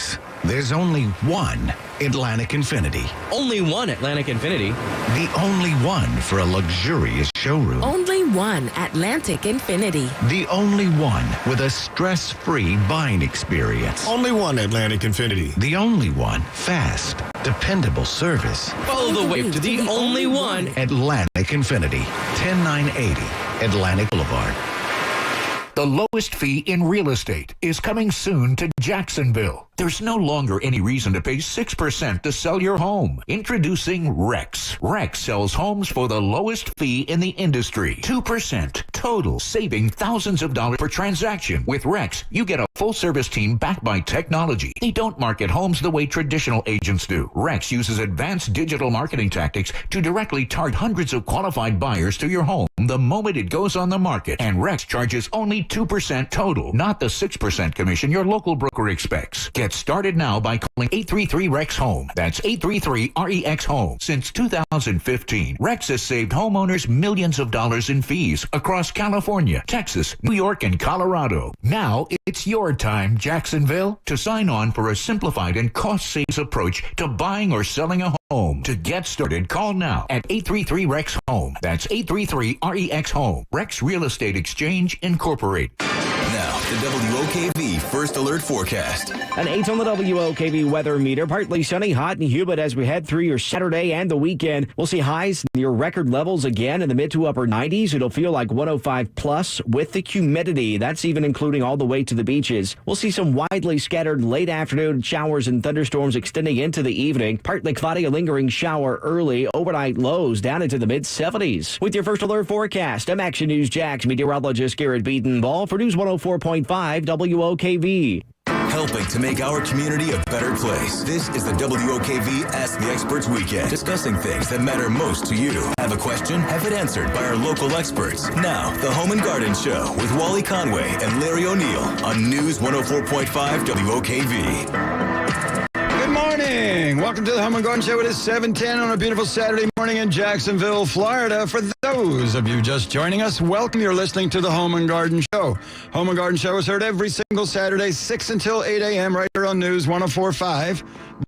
cars, there's only one Atlantic Infinity. Only one Atlantic Infinity. The only one for a luxurious showroom. Only one Atlantic Infinity. The only one with a stress-free buying experience. Only one Atlantic Infinity. The only one fast, dependable service. Follow the wave to the only one. Atlantic Infinity, 10980 Atlantic Boulevard. The lowest fee in real estate is coming soon to Jacksonville. There's no longer any reason to pay 6% to sell your home. Introducing Rex. Rex sells homes for the lowest fee in the industry. 2% total, saving thousands of dollars per transaction. With Rex, you get a full-service team backed by technology. They don't market homes the way traditional agents do. Rex uses advanced digital marketing tactics to directly target hundreds of qualified buyers to your home the moment it goes on the market. And Rex charges only 2% total, not the 6% commission your local broker expects. Get started now by calling 833-REX-HOME. That's 833-REX-HOME. Since 2015, Rex has saved homeowners millions of dollars in fees across California, Texas, New York, and Colorado. Now it's your time, Jacksonville, to sign on for a simplified and cost-savings approach to buying or selling a home. To get started, call now at 833-REX-HOME. That's 833-REX-HOME. Rex Real Estate Exchange, Incorporated. Now, the WOKV First Alert Forecast. An 8 on the WOKV weather meter. Partly sunny, hot and humid as we head through your Saturday and the weekend. We'll see highs near record levels again in the mid to upper 90s. It'll feel like 105 plus with the humidity. That's even including all the way to the beaches. We'll see some widely scattered late afternoon showers and thunderstorms extending into the evening. Partly cloudy, a lingering shower early. Overnight lows down into the mid 70s. With your First Alert Forecast, I'm Action News Jax meteorologist Garrett Beatonball for News 104.5 WOKV. Helping to make our community a better place. This is the WOKV Ask the Experts Weekend. Discussing things that matter most to you. Have a question? Have it answered by our local experts. Now, the Home and Garden Show with Wally Conway and Larry O'Neill on News 104.5 WOKV. Good morning. Welcome to the Home and Garden Show. It is 7:10 on a beautiful Saturday morning in Jacksonville, Florida. For those of you just joining us, welcome. You're listening to the Home and Garden Show. Home and Garden Show is heard every single Saturday, 6 until 8 a.m. right here on News 104.5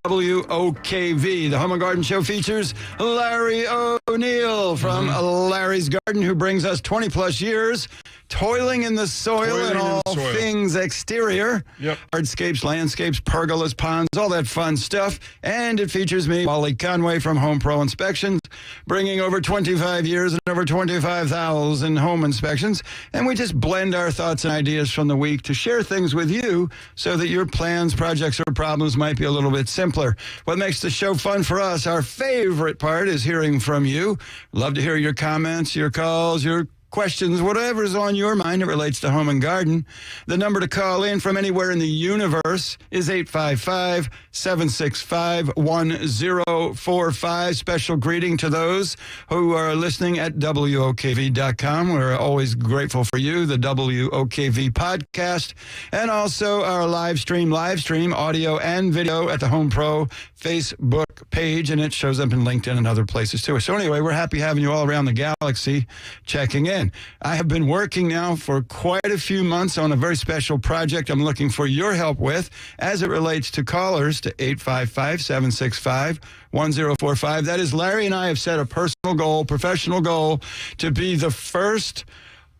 WOKV. The Home and Garden Show features Larry O'Neill from Larry's Garden, who brings us 20 plus years toiling in the soil and all things exterior. Yep. Hardscapes, landscapes, pergolas, ponds, all that fun stuff. And it features me, Wally Conway from Home Pro Inspections, bringing over 25 years and over 25,000 home inspections. And we just blend our thoughts and ideas from the week to share things with you so that your plans, projects, or problems might be a little bit simpler. What makes the show fun for us, our favorite part, is hearing from you. Love to hear your comments, your calls, your questions, whatever's on your mind that relates to home and garden. The number to call in from anywhere in the universe is 855-765-1045. Special greeting to those who are listening at WOKV.com. We're always grateful for you, the WOKV podcast, and also our live stream audio and video at the Home Pro Facebook page, and it shows up in LinkedIn and other places too. So anyway, we're happy having you all around the galaxy checking in. I have been working now for quite a few months on a very special project I'm looking for your help with as it relates to callers to 855-765-1045. That is, Larry and I have set a personal goal, professional goal, to be the first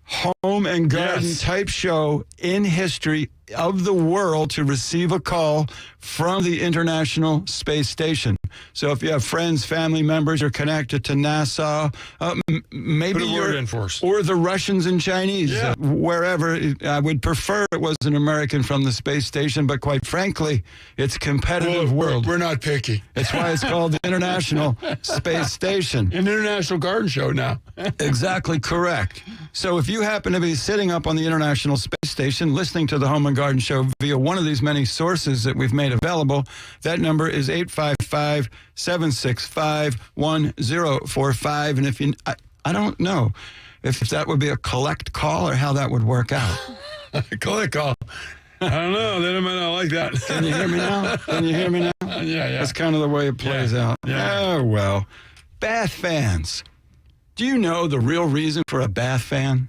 home and garden type show in history of the world to receive a call from the International Space Station. So if you have friends, family members, you're connected to NASA, maybe you're, or the Russians and Chinese, wherever. I would prefer it was an American from the space station, but quite frankly, it's a competitive world. We're not picky. That's why it's called the International Space Station. An international garden show now. Exactly correct. So if you happen to be sitting up on the International Space Station listening to the Home and Garden Show via one of these many sources that we've made available, that number is 855-765-1045. And if you, I don't know if that would be a collect call or how that would work out. Collect call. I don't know. They might not like that. Can you hear me now? Can you hear me now? Yeah. That's kind of the way it plays out. Yeah. Oh, well. Bath fans. Do you know the real reason for a bath fan?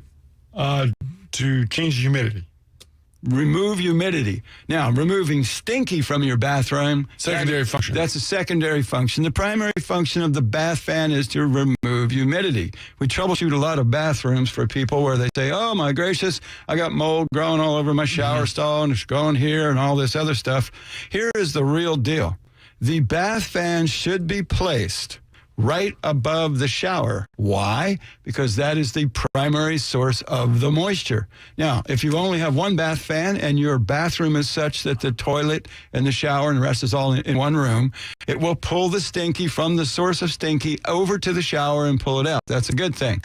To change the humidity. remove humidity. Now, removing stinky from your bathroom. Secondary function. That's a secondary function. The primary function of the bath fan is to remove humidity. We troubleshoot a lot of bathrooms for people where they say, oh my gracious, I got mold growing all over my shower stall and it's going here and all this other stuff. Here is the real deal. The bath fan should be placed right above the shower. Why? Because that is the primary source of the moisture. Now, if you only have one bath fan and your bathroom is such that the toilet and the shower and the rest is all in one room, it will pull the stinky from the source of stinky over to the shower and pull it out. That's a good thing.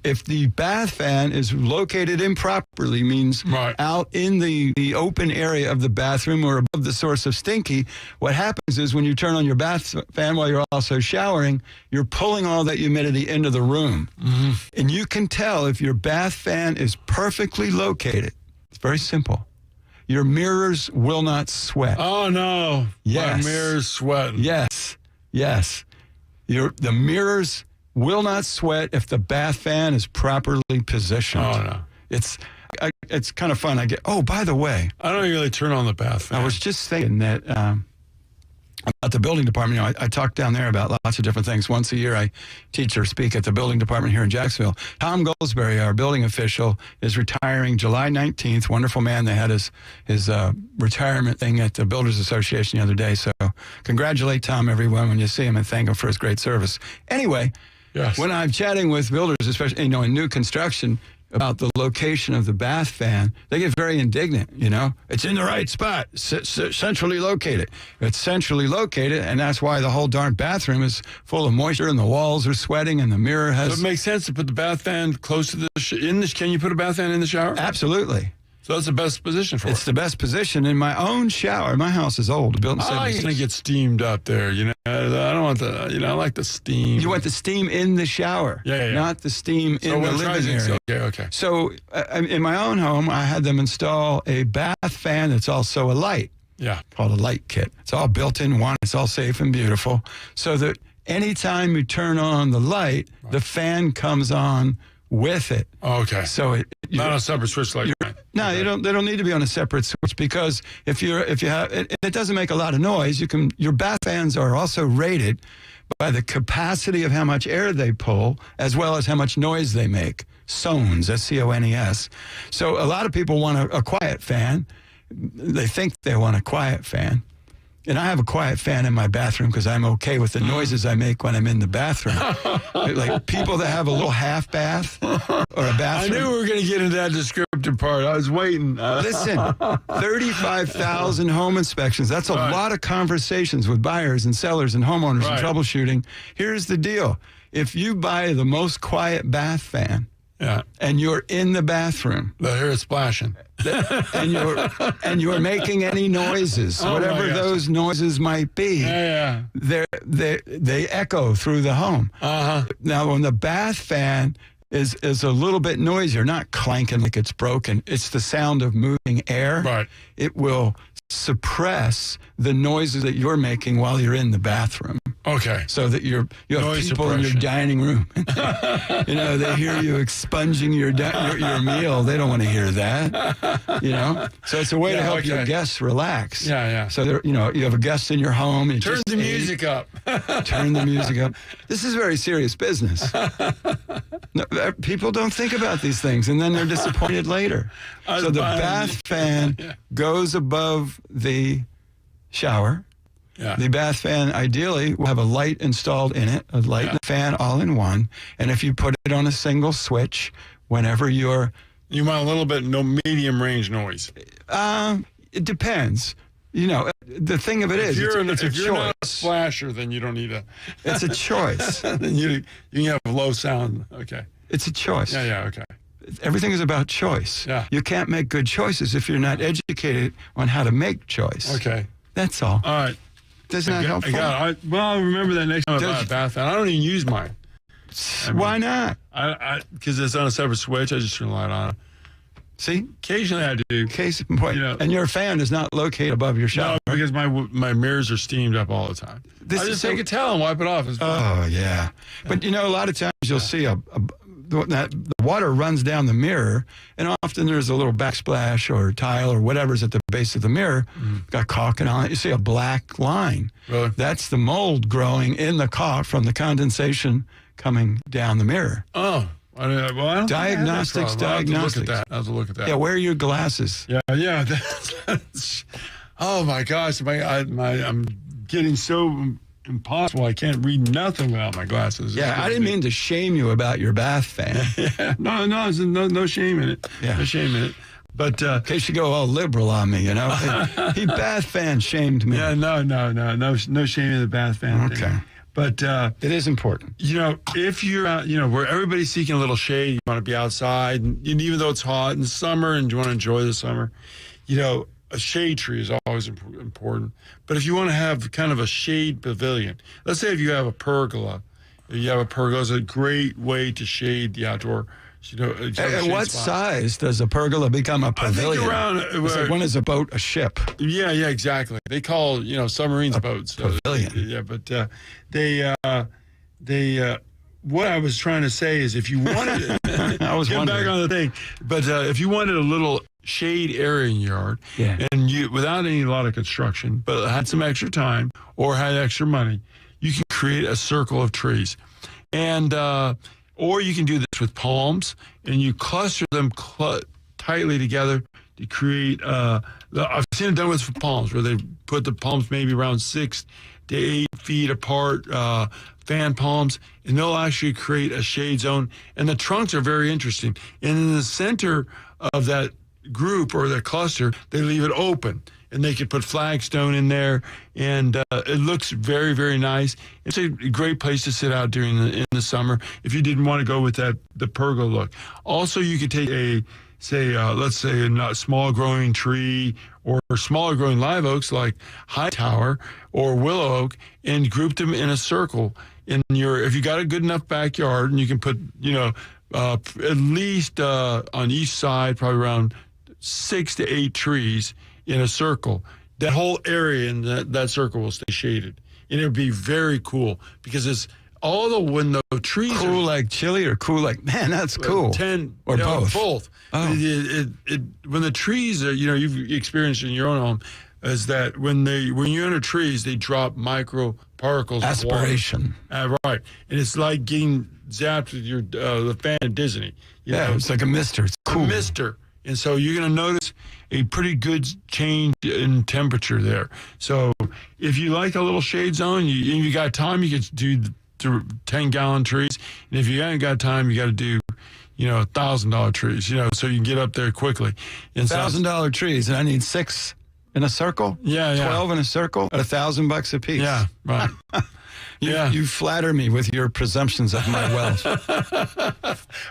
If the bath fan is located improperly, means out in the open area of the bathroom or above the source of stinky, what happens is when you turn on your bath fan while you're also showering, you're pulling all that humidity into the room. And you can tell if your bath fan is perfectly located. It's very simple. Your mirrors will not sweat. Oh, no. Yes. My mirror's sweating. Yes. The mirrors will not sweat if the bath fan is properly positioned. Oh, no. It's kind of fun. By the way, I don't really turn on the bath fan. I was just thinking that about the building department. You know, I talk down there about lots of different things. Once a year, I teach or speak at the building department here in Jacksonville. Tom Goldsberry, our building official, is retiring July 19th. Wonderful man. They had his retirement thing at the Builders Association the other day. So congratulate Tom, everyone, when you see him, and thank him for his great service. Anyway, yes. When I'm chatting with builders, especially, in new construction, about the location of the bath fan, they get very indignant, It's in the right spot, centrally located. It's centrally located, and that's why the whole darn bathroom is full of moisture, and the walls are sweating, and the mirror has... So it makes sense to put the bath fan close to can you put a bath fan in the shower? Absolutely. So that's the best position for it. It's the best position. In my own shower, my house is old, built in 76. I'm going to get steamed up there, I don't want I like the steam. You want the steam in the shower, not the steam in the living area. Okay. So in my own home, I had them install a bath fan that's also a light. Yeah. Called a light kit. It's all built in one. It's all safe and beautiful. So that anytime you turn on the light, the fan comes on with it. Okay. So not on a separate switch like that. No, okay. They don't need to be on a separate switch, because if you have it doesn't make a lot of noise. Your bath fans are also rated by the capacity of how much air they pull as well as how much noise they make. SONS, SCONES. So a lot of people want a quiet fan. They think they want a quiet fan. And I have a quiet fan in my bathroom because I'm okay with the noises I make when I'm in the bathroom. Like people that have a little half bath or a bathroom. I knew we were going to get into that descriptive part. I was waiting. Listen, 35,000 home inspections. That's a lot of conversations with buyers and sellers and homeowners and troubleshooting. Here's the deal. If you buy the most quiet bath fan, and you're in the bathroom, I hear it splashing, and you're making any noises, whatever those noises might be, they echo through the home. Now, when the bath fan is a little bit noisier, not clanking like it's broken, it's the sound of moving air. Right. It will suppress the noises that you're making while you're in the bathroom. Okay. So that you have Noise people in your dining room. They hear you expunging your meal. They don't want to hear that. So it's a way to help your guests relax. Yeah. So you have a guest in your home. And Turn the music up. Turn the music up. This is very serious business. No, people don't think about these things, and then they're disappointed later. So the bath fan goes above the shower. Yeah. The bath fan ideally will have a light installed in it, a light and a fan all in one. And if you put it on a single switch, whenever you want a little bit medium range noise. It depends. The thing of it is, if you're not a splasher, then you don't need It's a choice. Then you can have low sound. Okay. It's a choice. Yeah. Okay. Everything is about choice. Yeah. You can't make good choices if you're not educated on how to make choice. Okay. That's all. All right. Doesn't that help? I'll remember that next time about a bath fan. I don't even use mine. Why not? Because it's on a separate switch. I just turn the light on. See? Occasionally I do. Case in point. And your fan is not located above your shower. No, because my mirrors are steamed up all the time. I just take a towel and wipe it off. Oh, yeah. But, a lot of times you'll see the water runs down the mirror, and often there's a little backsplash or tile or whatever's at the base of the mirror, got caulk and all that. You see a black line. Really? That's the mold growing in the caulk from the condensation coming down the mirror. Oh, I don't Diagnostics. I'll have to look at that. Yeah, wear your glasses. Yeah. Oh my gosh, I'm getting so impossible. I can't read nothing without my glasses. Yeah, I didn't mean to shame you about your bath fan. No, there's no shame in it. Yeah. No shame in it. But in case you go all liberal on me, he bath fan shamed me. yeah, no shame in the bath fan. Okay. Thing. But It is important. if you're out, where everybody's seeking a little shade, you want to be outside, and even though it's hot in the summer and you want to enjoy the summer, a shade tree is always important. But if you want to have kind of a shade pavilion, let's say if you have a pergola, it's a great way to shade the outdoor. At what size does a pergola become a pavilion? I think around. When is a boat a ship? Yeah, exactly. They call submarines boats. Pavilion. Yeah, but what I was trying to say is, if you wanted, I was get wondering. back on the thing. But if you wanted a little shade area in your yard, and you without a lot of construction, but had some extra time or had extra money, you can create a circle of trees, and or you can do this with palms, and you cluster them tightly together to create. I've seen it done with palms, where they put the palms maybe around 6 to 8 feet apart, fan palms, and they'll actually create a shade zone. And the trunks are very interesting. And in the center of that group or that cluster, they leave it open. And they could put flagstone in there, and it looks very, very nice. It's a great place to sit out in the summer if you didn't want to go with the pergola look. Also, you could take let's say a small growing tree or smaller growing live oaks like Hightower or willow oak, and group them in a circle if you got a good enough backyard, and you can put at least on each side probably around 6 to 8 trees in a circle. That whole area in that circle will stay shaded, and it'll be very cool because it's when the trees cool like chili or cool like, man, that's cool. Both. Both. Oh. When the trees are, you've experienced in your own home, is that when you're under trees, they drop micro particles. Aspiration. Of water. Right, and it's like getting zapped with the fan at Disney. It's like a mister. It's cool. A mister. And so you're going to notice a pretty good change in temperature there. So if you like a little shade zone, you got time, you could do 10-gallon trees. And if you haven't got time, you got to do, $1,000 trees, so you can get up there quickly. And $1,000 trees, and I need 6 in a circle? Yeah. 12 in a circle at $1,000 a piece. Yeah, right. You flatter me with your presumptions of my wealth.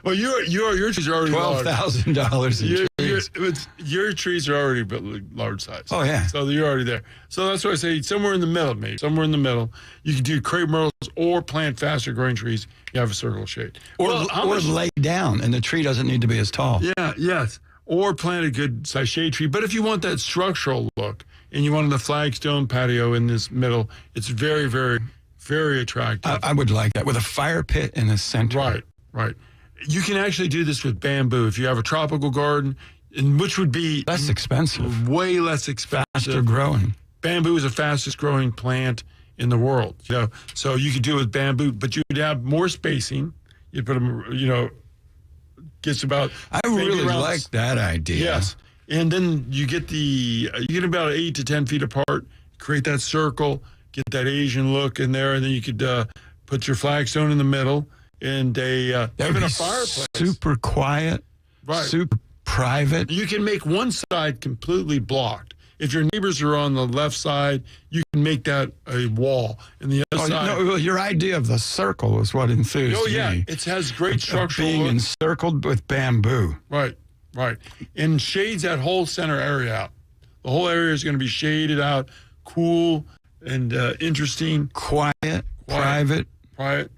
Well, your trees are already $12,000 in trees. Your trees are already large size. Oh, yeah. So you're already there. So that's why I say somewhere in the middle, maybe. Somewhere in the middle. You can do crepe myrtles or plant faster growing trees. You have a circle of shade. Or lay down, and the tree doesn't need to be as tall. Yeah, yes. Or plant a good size shade tree. But if you want that structural look, and you wanted the flagstone patio in this middle, it's very, very, very attractive. I would like that with a fire pit in the center. Right. You can actually do this with bamboo if you have a tropical garden, which would be less expensive, way less expensive, faster growing. Bamboo is the fastest growing plant in the world. So you could do it with bamboo, but you'd have more spacing. You'd put them, gets about. I really like that idea. Yes, and then you get about 8 to 10 feet apart. Create that circle. Get that Asian look in there, and then you could put your flagstone in the middle, and even a fireplace. Super quiet, right? Super private. You can make one side completely blocked. If your neighbors are on the left side, you can make that a wall, and the other side. No, your idea of the circle is what enthused me. Oh yeah, it has great structural being encircled with bamboo. Right, and shades that whole center area out. The whole area is going to be shaded out, cool. And interesting. Quiet, private. Right.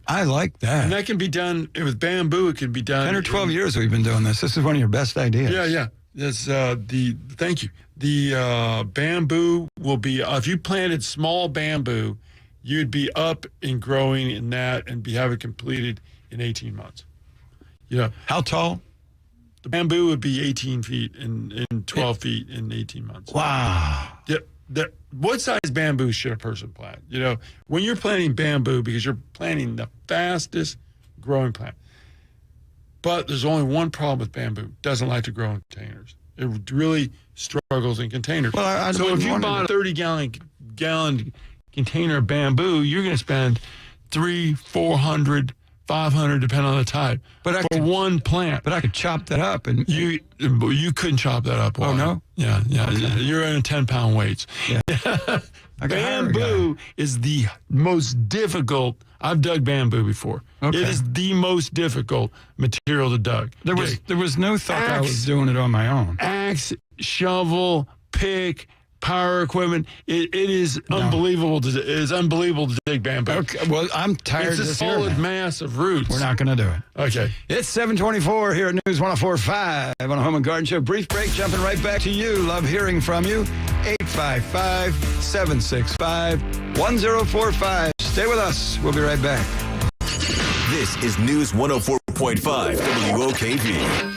I like that. And that can be done with bamboo. It can be done. 10 or 12 years we've been doing this. This is one of your best ideas. Yeah. That's thank you. The bamboo will be, if you planted small bamboo, you'd be up and growing in that and have it completed in 18 months. You know, How tall? the bamboo would be 18 feet and 12 feet in 18 months. Wow. What size bamboo should a person plant? You know, when you're planting bamboo, because you're planting the fastest growing plant. But there's only one problem with bamboo. It doesn't like to grow in containers. It really struggles in containers. Well, so if you bought a 30-gallon container of bamboo, you're going to spend $300, $400, $500, depending on the type, for one plant. But I could chop that up. And You couldn't chop that up. Oh, no? Yeah. Okay. You're in 10-pound weights. Yeah. Bamboo is the most difficult. I've dug bamboo before. Okay. It is the most difficult material to dug. There was no thought I was doing it on my own. Axe, shovel, pick, power equipment. It is unbelievable. It is unbelievable to dig bamboo. Okay, well, I'm tired It's of a this solid mass of roots. We're not going to do it. Okay. It's 7:24 here at News 104.5 on a Home and Garden Show. Brief break, jumping right back to you. Love hearing from you. 855-765-1045. Stay with us. We'll be right back. This is News 104.5 WOKV.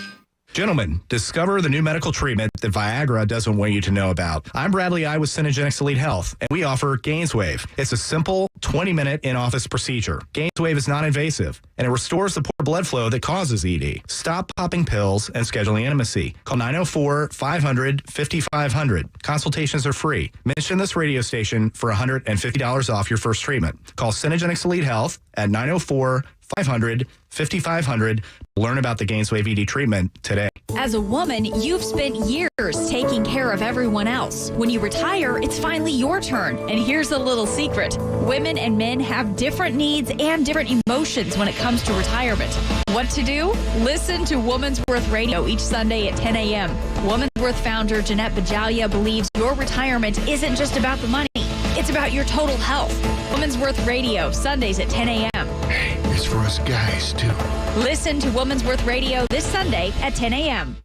Gentlemen, discover the new medical treatment that Viagra doesn't want you to know about. I'm Bradley I with Synergenics Elite Health, and we offer GainsWave. It's a simple 20-minute in-office procedure. GainsWave is non-invasive, and it restores the poor blood flow that causes ED. Stop popping pills and scheduling intimacy. Call 904-500-5500. Consultations are free. Mention this radio station for $150 off your first treatment. Call Synergenics Elite Health at 904-500-5500. Learn about the GainsWave ED treatment today. As a woman, you've spent years taking care of everyone else. When you retire, it's finally your turn. And here's a little secret. Women and men have different needs and different emotions when it comes to retirement. What to do? Listen to Woman's Worth Radio each Sunday at 10 a.m. Woman's Worth founder Jeanette Bajalia believes your retirement isn't just about the money. It's about your total health. Woman's Worth Radio, Sundays at 10 a.m. Hey, it's for us guys, too. Listen to Woman's Worth Radio this Sunday at 10 a.m.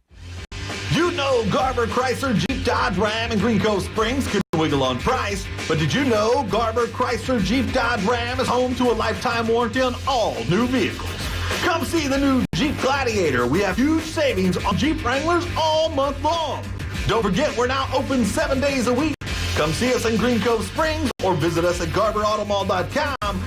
You know Garber Chrysler Jeep Dodge Ram in Green Cove Springs can wiggle on price, but did you know Garber Chrysler Jeep Dodge Ram is home to a lifetime warranty on all new vehicles? Come see the new Jeep Gladiator. We have huge savings on Jeep Wranglers all month long. Don't forget, we're now open 7 days a week. Come see us in Green Cove Springs or visit us at GarberAutomall.com.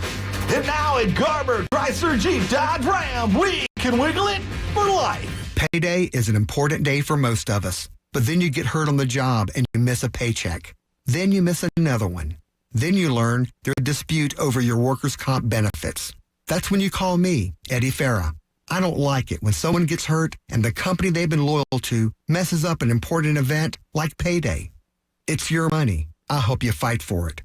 And now at Garber Chrysler Jeep Dodge Ram, we can wiggle it for life. Payday is an important day for most of us, but then you get hurt on the job and you miss a paycheck. Then you miss another one. Then you learn there's a dispute over your workers' comp benefits. That's when you call me, Eddie Farah. I don't like it when someone gets hurt and the company they've been loyal to messes up an important event like Payday. It's your money. I hope you fight for it.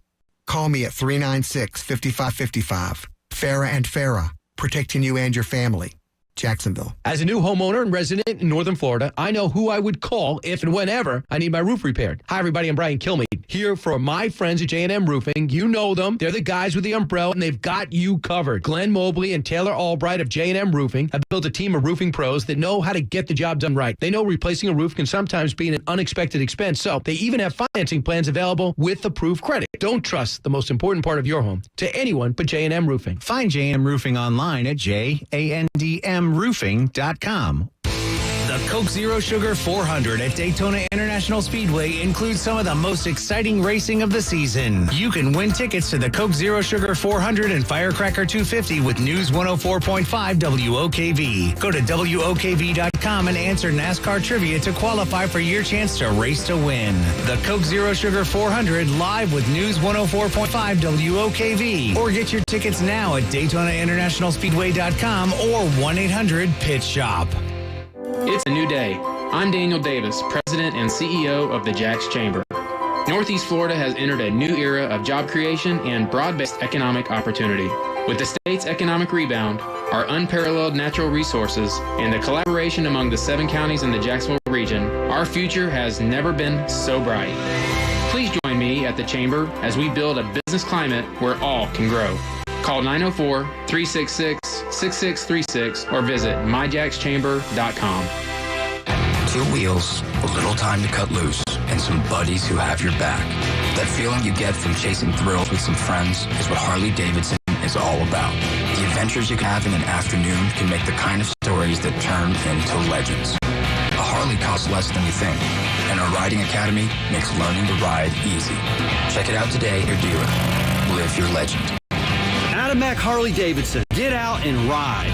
Call me at 396-5555. Farah and Farah, protecting you and your family. Jacksonville. As a new homeowner and resident in Northern Florida, I know who I would call if and whenever I need my roof repaired. Hi, everybody. I'm Brian Kilmeade here for my friends at J&M Roofing. You know them. They're the guys with the umbrella, and they've got you covered. Glenn Mobley and Taylor Albright of J&M Roofing have built a team of roofing pros that know how to get the job done right. They know replacing a roof can sometimes be an unexpected expense, so they even have financing plans available with approved credit. Don't trust the most important part of your home to anyone but J&M Roofing. Find J&M Roofing online at JANDMroofing.com. The Coke Zero Sugar 400 at Daytona International Speedway includes some of the most exciting racing of the season. You can win tickets to the Coke Zero Sugar 400 and Firecracker 250 with News 104.5 WOKV. Go to WOKV.com and answer NASCAR trivia to qualify for your chance to race to win. The Coke Zero Sugar 400 live with News 104.5 WOKV. Or get your tickets now at DaytonaInternationalSpeedway.com or 1-800-PIT-SHOP. It's a new day. I'm Daniel Davis, President and CEO of the Jacks Chamber. Northeast Florida has entered a new era of job creation and broad-based economic opportunity. With the state's economic rebound, our unparalleled natural resources, and the collaboration among the 7 counties in the Jacksonville region, our future has never been so bright. Please join me at the Chamber as we build a business climate where all can grow. Call 904-366-6636 or visit myjackschamber.com. 2 wheels, a little time to cut loose, and some buddies who have your back. That feeling you get from chasing thrills with some friends is what Harley-Davidson is all about. The adventures you can have in an afternoon can make the kind of stories that turn into legends. A Harley costs less than you think, and our riding academy makes learning to ride easy. Check it out today at your dealer. Live your legend. Adam Mack Harley Davidson. Get out and ride.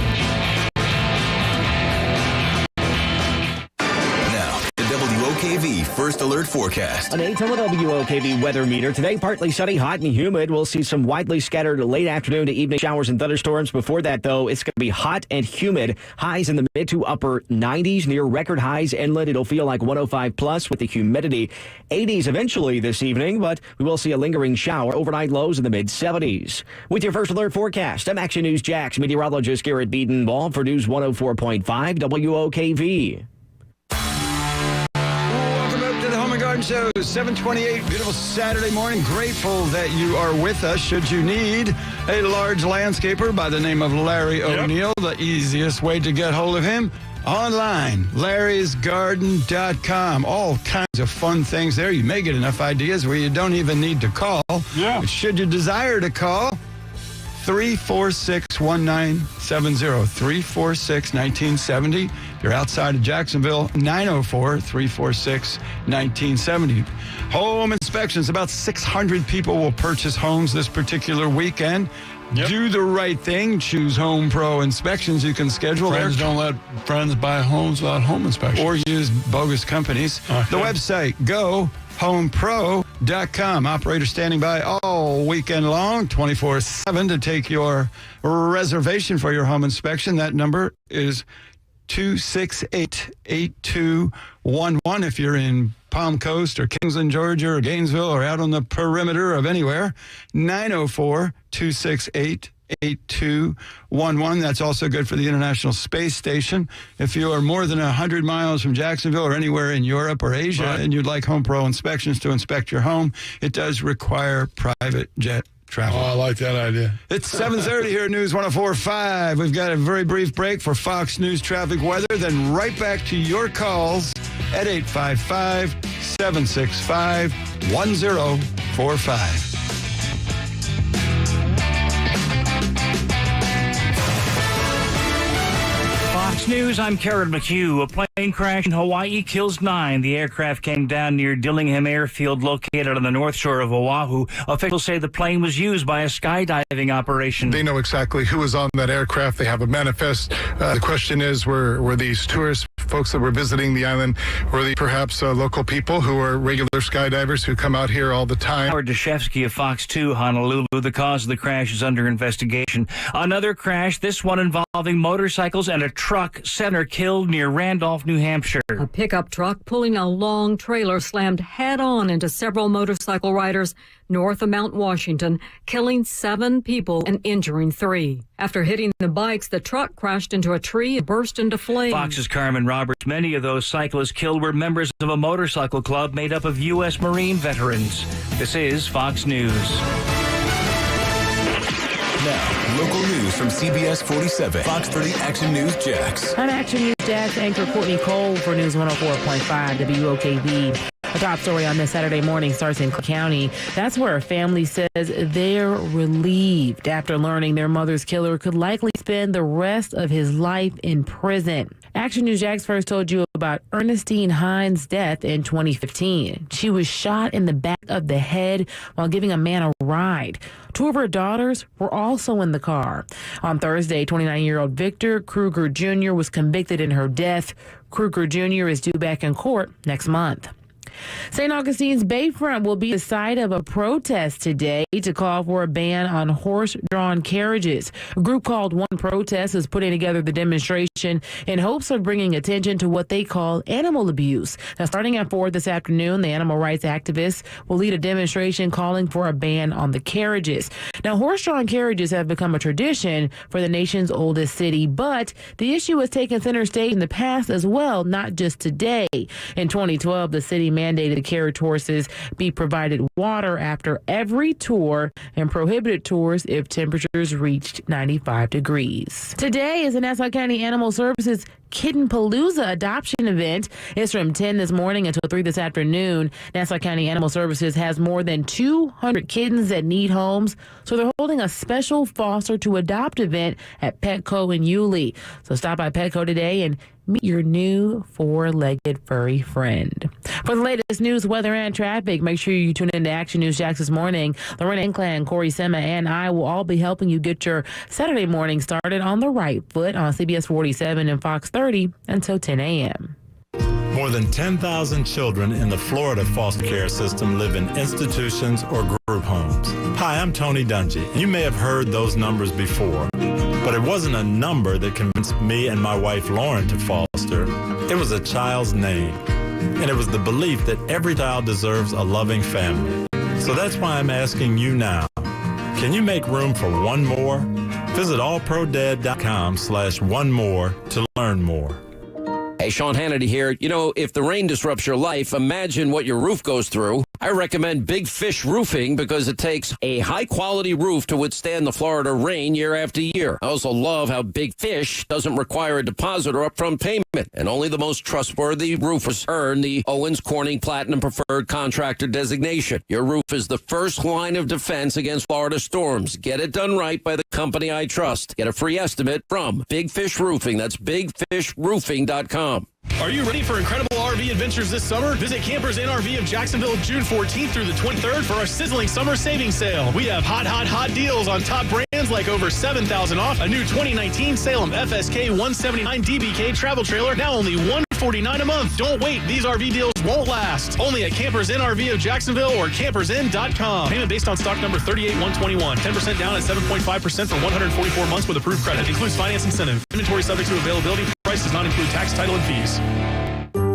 The WOKV First Alert Forecast. An 8 on the WOKV weather meter. Today, partly sunny, hot and humid. We'll see some widely scattered late afternoon to evening showers and thunderstorms. Before that, though, it's going to be hot and humid. Highs in the mid to upper 90s near record highs inlet. It'll feel like 105 plus with the humidity. 80s eventually this evening, but we will see a lingering shower. Overnight lows in the mid 70s. With your First Alert forecast, I'm Action News Jax meteorologist Garrett Beaton-Ball for News 104.5 WOKV. Garden Show, 728, beautiful Saturday morning. Grateful that you are with us. Should you need a large landscaper by the name of Larry O'Neill, the easiest way to get hold of him, online, larrysgarden.com. All kinds of fun things there. You may get enough ideas where you don't even need to call. Yeah. But should you desire to call, 346-1970, 346-1970. If you're outside of Jacksonville, 904-346-1970. Home inspections. About 600 people will purchase homes this particular weekend. Yep. Do the right thing. Choose Home Pro Inspections. You can schedule. Friends don't let friends buy homes without home inspection. Or use bogus companies. Okay. The website, GoHomePro.com. Operator standing by all weekend long, 24/7 to take your reservation for your home inspection. That number is 268-8211 if you're in Palm Coast or Kingsland, Georgia, or Gainesville, or out on the perimeter of anywhere. 904-268-8211. That's also good for the International Space Station. If you are more than 100 miles from Jacksonville or anywhere in Europe or Asia, and you'd like Home Pro Inspections to inspect your home, it does require private jet travel. Oh, I like that idea. It's 7:30 here at News 104.5. We've got a very brief break for Fox News traffic weather, then right back to your calls at 855-765-1045. Fox News, I'm Karen McHugh. A plane crash in Hawaii kills 9. The aircraft came down near Dillingham Airfield, located on the north shore of Oahu. Officials say the plane was used by a skydiving operation. They know exactly who was on that aircraft. They have a manifest. The question is, were these tourists, folks that were visiting the island, were they perhaps local people who are regular skydivers who come out here all the time? Howard Deshefsky of Fox 2, Honolulu. The cause of the crash is under investigation. Another crash, this one involving motorcycles and a truck. Center killed near Randolph, New Hampshire. A pickup truck pulling a long trailer slammed head-on into several motorcycle riders north of Mount Washington, killing 7 people and injuring 3. After hitting the bikes, the truck crashed into a tree and burst into flames. Fox's Carmen Roberts. Many of those cyclists killed were members of a motorcycle club made up of U.S. Marine veterans. This is Fox News. Now, local news from CBS 47, Fox 30 Action News Jax. I'm Action News Jax anchor Courtney Cole for News 104.5 WOKV. A top story on this Saturday morning starts in Clark County. That's where a family says they're relieved after learning their mother's killer could likely spend the rest of his life in prison. Action News Jax first told you about Ernestine Hines' death in 2015. She was shot in the back of the head while giving a man a ride. 2 of her daughters were also in the car. On Thursday, 29-year-old Victor Kruger Jr. was convicted in her death. Kruger Jr. is due back in court next month. St. Augustine's Bayfront will be the site of a protest today to call for a ban on horse-drawn carriages. A group called One Protest is putting together the demonstration in hopes of bringing attention to what they call animal abuse. Now, starting at 4 this afternoon, the animal rights activists will lead a demonstration calling for a ban on the carriages. Now, horse-drawn carriages have become a tradition for the nation's oldest city, but the issue has taken center stage in the past as well, not just today. In 2012, the city mandated carriage horses be provided water after every tour and prohibited tours if temperatures reached 95 degrees. Today is the Nassau County Animal Services Kitten Palooza adoption event. It's from 10 this morning until 3 this afternoon. Nassau County Animal Services has more than 200 kittens that need homes, so they're holding a special foster to adopt event at Petco in Yulee. So stop by Petco today and meet your new four-legged furry friend. For the latest news, weather, and traffic, make sure you tune in to Action News Jax this morning. Lorena Inclan, Corey Sema, and I will all be helping you get your Saturday morning started on the right foot on CBS 47 and Fox 30 until 10 a.m. More than 10,000 children in the Florida foster care system live in institutions or group homes. Hi, I'm Tony Dungy. You may have heard those numbers before, but it wasn't a number that convinced me and my wife Lauren to foster. It was a child's name, and it was the belief that every child deserves a loving family. So that's why I'm asking you now, can you make room for one more? Visit allprodad.com/one more to learn more. Hey, Sean Hannity here. You know, if the rain disrupts your life, imagine what your roof goes through. I recommend Big Fish Roofing because it takes a high-quality roof to withstand the Florida rain year after year. I also love how Big Fish doesn't require a deposit or upfront payment, and only the most trustworthy roofers earn the Owens Corning Platinum Preferred Contractor designation. Your roof is the first line of defense against Florida storms. Get it done right by the company I trust. Get a free estimate from Big Fish Roofing. That's bigfishroofing.com. Are you ready for incredible RV adventures this summer? Visit Campers Inn RV of Jacksonville June 14th through the 23rd for our sizzling summer savings sale. We have hot deals on top brands like over $7,000 off a new 2019 Salem FSK 179 DBK travel trailer, now only $149 a month. Don't wait. These RV deals won't last. Only at Campers Inn RV of Jacksonville or campersinn.com. Payment based on stock number 38121. 10% down at 7.5% for 144 months with approved credit. Includes finance incentive. Inventory subject to availability. Price does not include tax, title, and fees.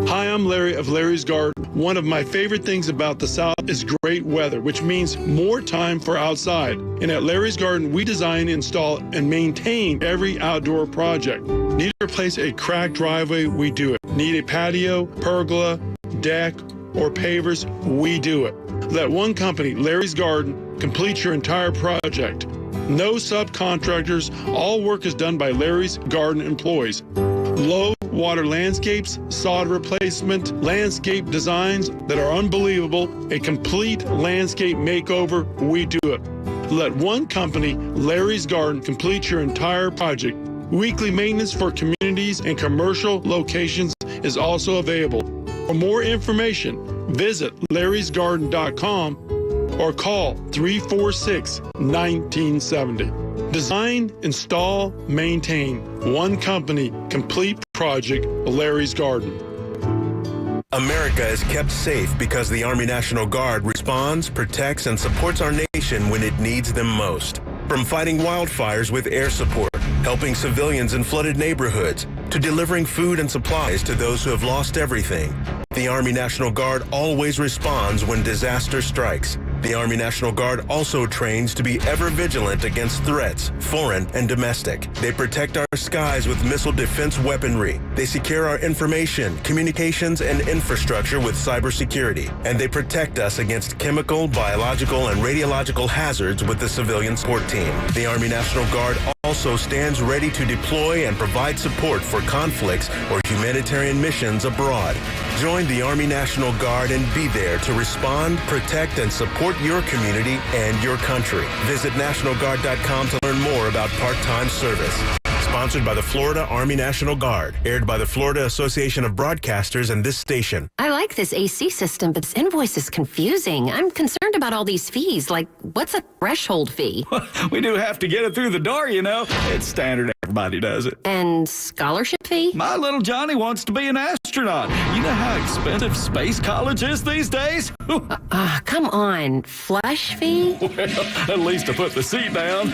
Hi, I'm Larry of Larry's Garden. One of my favorite things about the South is great weather, which means more time for outside. And at Larry's Garden, we design, install, and maintain every outdoor project. Need to replace a cracked driveway? We do it. Need a patio, pergola, deck, or pavers? We do it. Let one company, Larry's Garden, complete your entire project. No subcontractors. All work is done by Larry's Garden employees. Low water landscapes, sod replacement, landscape designs that are unbelievable, a complete landscape makeover, we do it. Let one company, Larry's Garden, complete your entire project. Weekly maintenance for communities and commercial locations is also available. For more information, visit larrysgarden.com or call 346-1970. Design, install, maintain. One company, complete project, Larry's Garden. America is kept safe because the Army National Guard responds, protects, and supports our nation when it needs them most. From fighting wildfires with air support, helping civilians in flooded neighborhoods, to delivering food and supplies to those who have lost everything, the Army National Guard always responds when disaster strikes. The Army National Guard also trains to be ever vigilant against threats, foreign and domestic. They protect our skies with missile defense weaponry. They secure our information, communications, and infrastructure with cybersecurity. And they protect us against chemical, biological, and radiological hazards with the civilian support team. The Army National Guard also stands ready to deploy and provide support for conflicts or humanitarian missions abroad. Join the Army National Guard and be there to respond, protect, and support your community and your country. Visit NationalGuard.com to learn more about part-time service. Sponsored by the Florida Army National Guard. Aired by the Florida Association of Broadcasters and this station. I like this AC system, but this invoice is confusing. I'm concerned about all these fees. Like, what's a threshold fee? We do have to get it through the door, you know. It's standard. Everybody does it. And scholarship fee? My little Johnny wants to be an astronaut. You know how expensive space college is these days? Come on. Flush fee? Well, at least to put the seat down.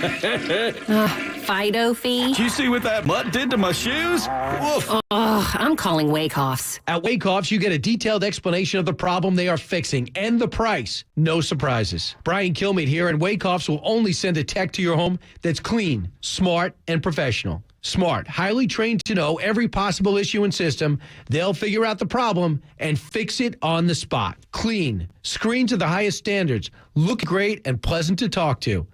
Fido fee? Did you see what that mutt did to my shoes? Woof. I'm calling Wakehoffs. At Wakehoffs, you get a detailed explanation of the problem they are fixing and the price. No surprises. Brian Kilmeade here, and Wakehoffs will only send a tech to your home that's clean, smart, and professional. Smart, highly trained to know every possible issue and system. They'll figure out the problem and fix it on the spot. Clean, screened to the highest standards, look great and pleasant to talk to.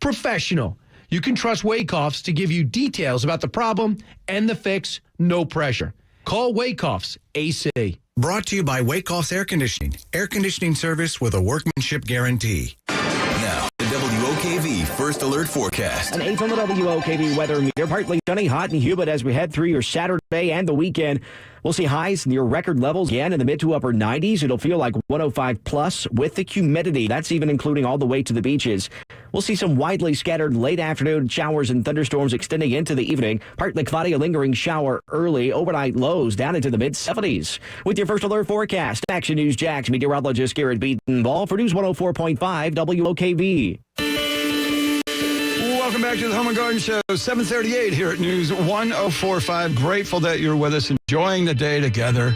Professional. You can trust Wakeoffs to give you details about the problem and the fix, no pressure. Call Wakeoffs AC. Brought to you by Wakeoffs Air conditioning service with a workmanship guarantee. Now, the WOKV First Alert Forecast. An 8 from the WOKV weather meter. Partly sunny, hot and humid as we head through your Saturday and the weekend. We'll see highs near record levels again in the mid to upper 90s. It'll feel like 105 plus with the humidity. That's even including all the way to the beaches. We'll see some widely scattered late afternoon showers and thunderstorms extending into the evening. Partly cloudy, a lingering shower early. Overnight lows down into the mid-70s. With your First Alert Forecast, Action News Jax meteorologist Garrett Beatonball for News 104.5 WOKV. Welcome back to the Home and Garden Show, 738 here at News 104.5. Grateful that you're with us, enjoying the day together.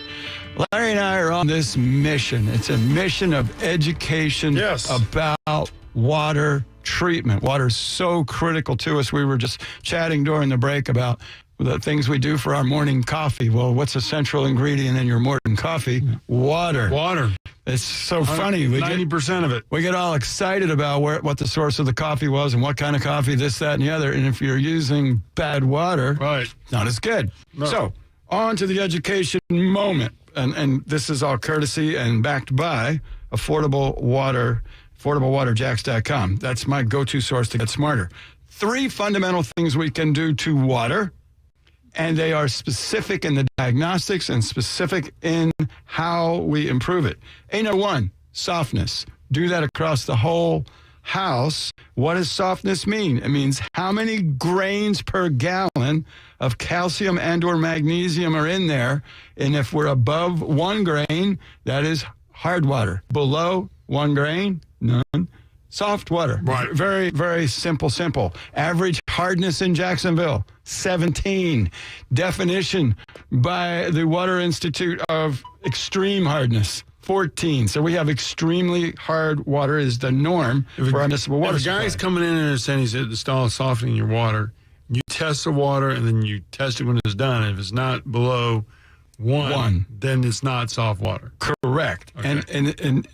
Larry and I are on this mission. It's a mission of education about water treatment. Water is so critical to us. We were just chatting during the break about the things we do for our morning coffee. Well, what's a central ingredient in your morning coffee? Water. Water. It's so funny. 90% of it. We get all excited about what the source of the coffee was and what kind of coffee, this, that, and the other. And if you're using bad water, not as good. No. So, on to the education moment. And this is all courtesy and backed by Affordable Water, AffordableWaterJax.com. That's my go-to source to get smarter. 3 fundamental things we can do to water, and they are specific in the diagnostics and specific in how we improve it. Number 1, softness. Do that across the whole house. What does softness mean? It means how many grains per gallon of calcium and or magnesium are in there. And if we're above 1 grain, that is hard water. Below 1 grain, none. Soft water. Right. Very, very simple. Average hardness in Jacksonville, 17. Definition by the Water Institute of extreme hardness, 14. So we have extremely hard water is the norm for our municipal water supply. If a guy's coming in and saying he's installing softening your water, you test the water and then you test it when it's done. If it's not below 1, then it's not soft water. Correct. Okay. And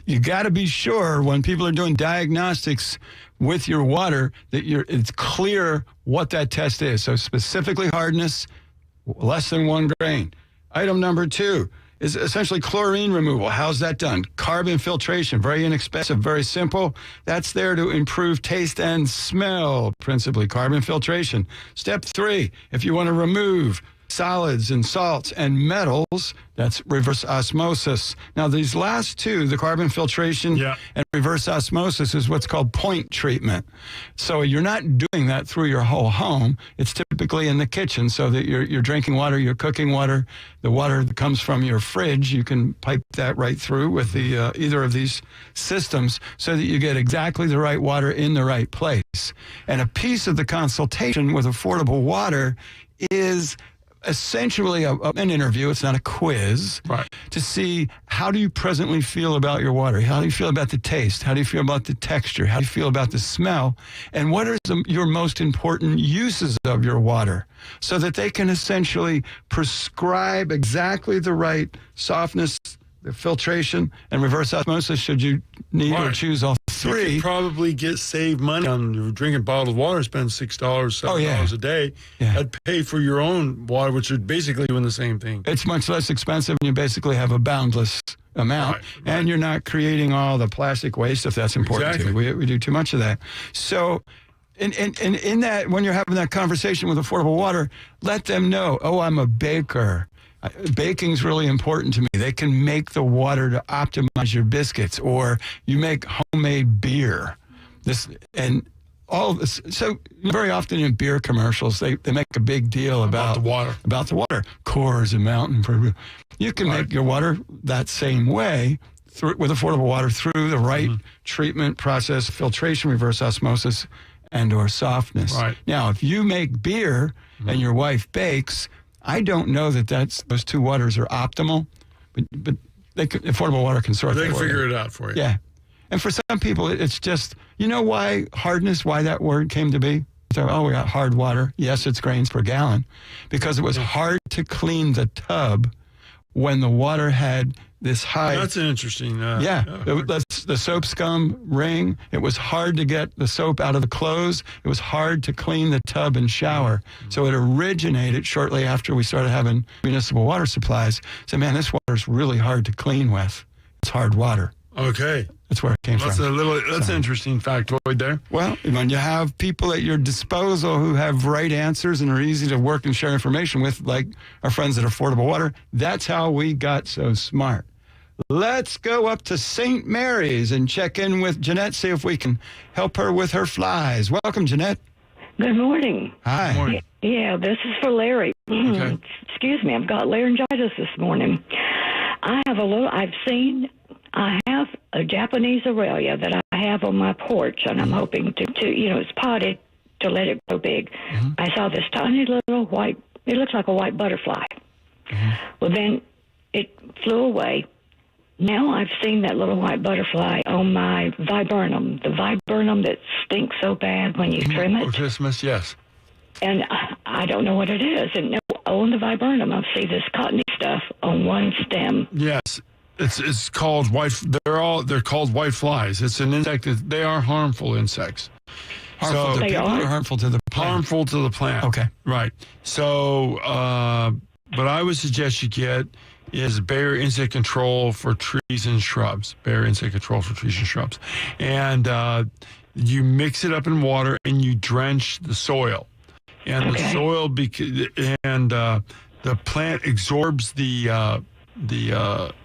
you got to be sure when people are doing diagnostics with your water that it's clear what that test is. So specifically hardness, less than 1 grain. Item number 2 is essentially chlorine removal. How's that done? Carbon filtration, very inexpensive, very simple. That's there to improve taste and smell, principally carbon filtration. Step 3, if you want to remove solids and salts and metals, that's reverse osmosis. Now, these last 2, the carbon filtration and reverse osmosis, is what's called point treatment. So you're not doing that through your whole home. It's typically in the kitchen so that you're drinking water, you're cooking water, the water that comes from your fridge, you can pipe that right through with the either of these systems so that you get exactly the right water in the right place. And a piece of the consultation with Affordable Water is essentially an interview. It's not a quiz. Right. To see how do you presently feel about your water? How do you feel about the taste? How do you feel about the texture? How do you feel about the smell? And what are your most important uses of your water? So that they can essentially prescribe exactly the right softness, the filtration, and reverse osmosis should you need or choose all 3. You could probably save money on drinking bottled water, spend $6, $7 a day. I'd pay for your own water, which is basically doing the same thing. It's much less expensive, and you basically have a boundless amount, and you're not creating all the plastic waste if that's important to you. We do too much of that. So in that, when you're having that conversation with Affordable Water, let them know, I'm a baker. Baking's really important to me. They can make the water to optimize your biscuits, or you make homemade beer. And all of this. So very often in beer commercials, they make a big deal about the water. About the water. Coors and Mountain Brew. You can make your water that same way with Affordable Water through the right treatment process, filtration, reverse osmosis, and or softness. Right. Now, if you make beer and your wife bakes, I don't know that those 2 waters are optimal, but Affordable Water can sort that. They can figure it out for you. Yeah. And for some people, it's just, you know why hardness, why that word came to be? oh, we got hard water. Yes, it's grains per gallon. Because it was hard to clean the tub when the water had this high. That's an interesting. The soap scum ring. It was hard to get the soap out of the clothes. It was hard to clean the tub and shower. So it originated shortly after we started having municipal water supplies. So, man, this water is really hard to clean with. It's hard water. Okay. That's where it came from. That's an interesting factoid there. Well, when you have people at your disposal who have right answers and are easy to work and share information with, like our friends at Affordable Water, that's how we got so smart. Let's go up to St. Mary's and check in with Jeanette, see if we can help her with her flies. Welcome, Jeanette. Good morning. Hi. Morning. Yeah, this is for Larry. Okay. Excuse me, I've got laryngitis this morning. I have a Japanese Aurelia that I have on my porch, and I'm hoping to it's potted to let it grow big. Mm-hmm. I saw this tiny little white, it looks like a white butterfly. Mm-hmm. Well, then it flew away. Now I've seen that little white butterfly on my viburnum, the viburnum that stinks so bad when you trim it. Christmas, yes. And I don't know what it is. And on the viburnum, I see this cottony stuff on one stem. Yes. It's called white. They're called white flies. It's an insect. They are harmful insects. Harmful to people or harmful to the plant? Harmful to the plant. Okay. Right. So, what I would suggest you get is Bayer insect control for trees and shrubs. Bayer insect control for trees and shrubs, and you mix it up in water and you drench the soil, and the soil the plant absorbs the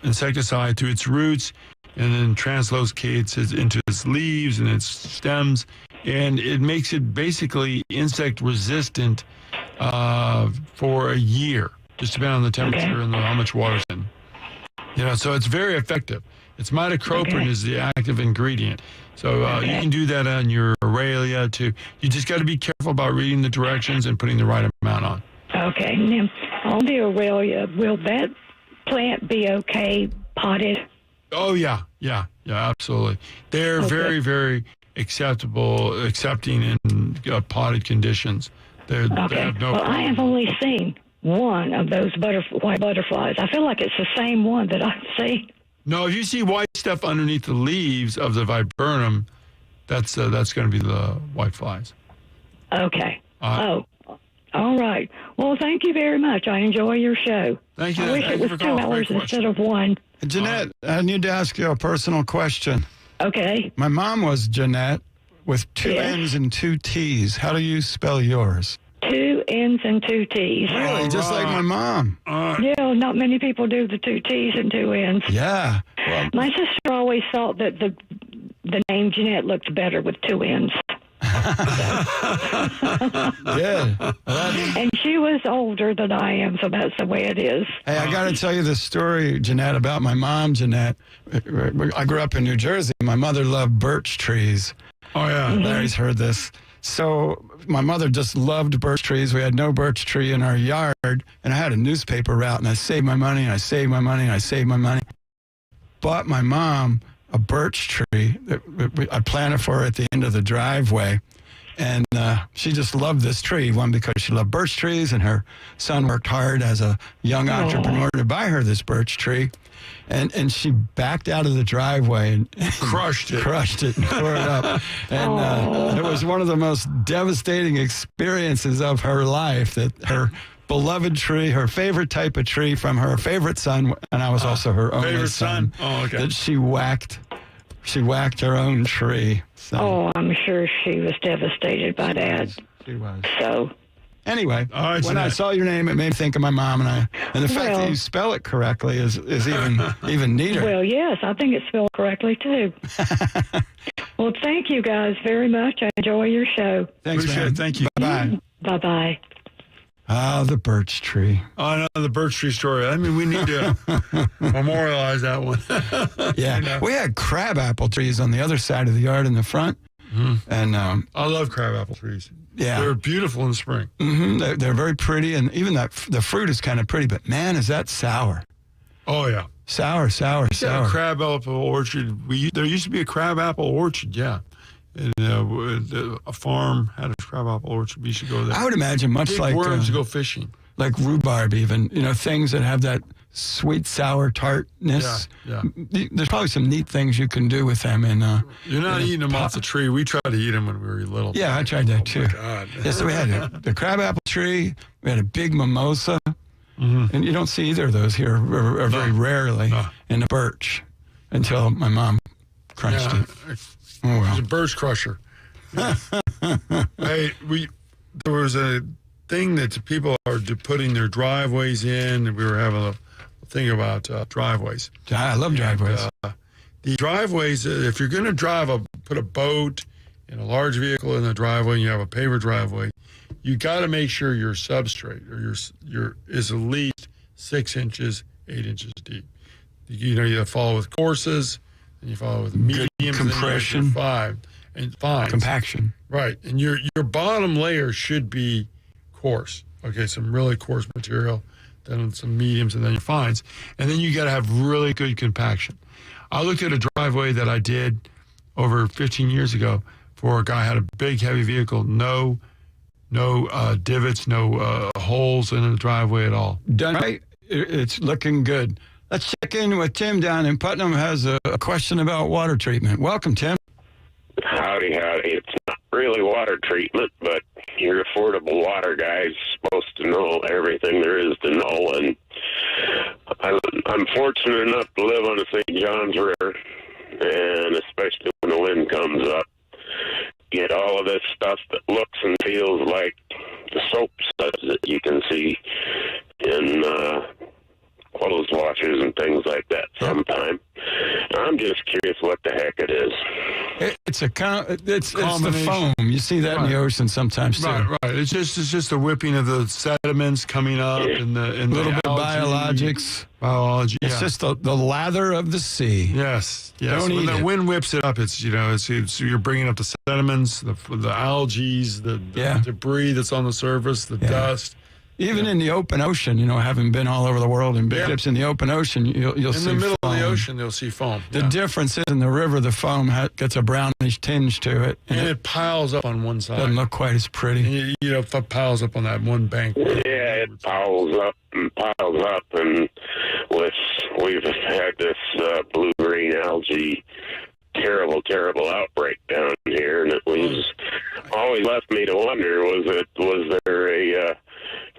insecticide through its roots and then translocates it into its leaves and its stems, and it makes it basically insect resistant for a year, just depending on the temperature and how much water's in. So it's very effective. It's mitocroprin is the active ingredient. So you can do that on your Aurelia too. You just got to be careful about reading the directions and putting the right amount on. Okay. Now, on the Aurelia, will that plant be okay potted? Oh, yeah, absolutely. They're very, very accepting in potted conditions. They have no problem. I have only seen one of those white butterflies. I feel like it's the same one that I've seen. No, if you see white stuff underneath the leaves of the viburnum, that's going to be the white flies. Okay. All right. Well, thank you very much. I enjoy your show. Thank you. I wish it was 2 hours instead of 1. Jeanette, I need to ask you a personal question. Okay. My mom was Jeanette with 2 N's and 2 T's. How do you spell yours? 2 N's and 2 T's. Really? Just like my mom. Yeah, not many people do the 2 T's and 2 N's. Yeah. Well, my sister always thought that the name Jeanette looked better with 2 N's. Yeah. And she was older than I am, so that's the way it is. Hey, I got to tell you this story, Jeanette, about my mom, Jeanette. I grew up in New Jersey. My mother loved birch trees. Oh, yeah. Larry's heard this. So my mother just loved birch trees. We had no birch tree in our yard, and I had a newspaper route, and I saved my money, and I saved my money, and I saved my money. Bought my mom a birch tree that I planted for her at the end of the driveway. And she just loved this tree, one, because she loved birch trees, and her son worked hard as a young entrepreneur to buy her this birch tree. And she backed out of the driveway and crushed it and tore it up. And it was one of the most devastating experiences of her life, that her beloved tree, her favorite type of tree from her favorite son, and I was also her only son. Oh, okay. That she whacked her own tree. So. Oh, I'm sure she was devastated by that. She was. So. Anyway, when I saw your name, it made me think of my mom, and the fact that you spell it correctly is even neater. Well, yes, I think it's spelled correctly too. Well, thank you guys very much. I enjoy your show. Thanks, Appreciate man. it. Thank you. Bye-bye. Bye-bye. Ah, the birch tree. Oh, no, the birch tree story. I mean, we need to memorialize that one. Yeah. We had crabapple trees on the other side of the yard in the front. Mm-hmm. And I love crabapple trees. Yeah. They're beautiful in spring. Mm-hmm. They're very pretty, and even the fruit is kind of pretty, but man, is that sour. Oh, yeah. Sour. A crabapple orchard. There used to be a crabapple orchard, yeah. And a farm had a Crabapple Orchard. We should go there. I would imagine much Big like worms to go fishing. Like rhubarb, even things that have that sweet sour tartness. Yeah. There's probably some neat things you can do with them. And you're not eating them off the tree. We tried to eat them when we were little. Yeah, I tried that too. God. Yeah, so we had the crabapple tree. We had a big mimosa, and you don't see either of those here, or very rarely. And a birch, until my mom crunched it. Oh well. It's a birch crusher. Hey, there was a thing that people are putting their driveways in, and we were having a thing about driveways. I love driveways. The driveways, if you're going to put a boat and a large vehicle in the driveway, and you have a paver driveway, you got to make sure your substrate or your is at least 6 inches, 8 inches deep. You follow with courses, and you follow with mediums, compression, and 5 and fines. Compaction. Right, and your bottom layer should be coarse. Okay, some really coarse material, then some mediums, and then your fines. And then you got to have really good compaction. I looked at a driveway that I did over 15 years ago for a guy who had a big, heavy vehicle, no divots, no holes in the driveway at all. Done right. It's looking good. Let's check in with Tim down in Putnam, has a question about water treatment. Welcome, Tim. Howdy. It's not really water treatment, but your affordable water guy's supposed to know everything there is to know. And I'm fortunate enough to live on the St. Johns River, and especially when the wind comes up, get all of this stuff that looks and feels like the soap suds that you can see in clothes washers and things like that sometime. I'm just curious what the heck it is. It's the foam. You see that in the ocean sometimes too. Right. It's just the whipping of the sediments coming up and the little bit of algae, biology. It's just the lather of the sea. Yes. Don't When eat the it. wind whips it up, it's you're bringing up the sediments, the algae, the debris that's on the surface, the dust. Even in the open ocean, having been all over the world in big dips in the open ocean, you'll see in the middle foam. of the ocean, you'll see foam. The difference is in the river, the foam gets a brownish tinge to it. And it piles up on one side. Doesn't look quite as pretty. And it piles up on that one bank. Yeah, it piles up, and we've had this blue-green algae terrible outbreak down here, and it was always left me to wonder, was there a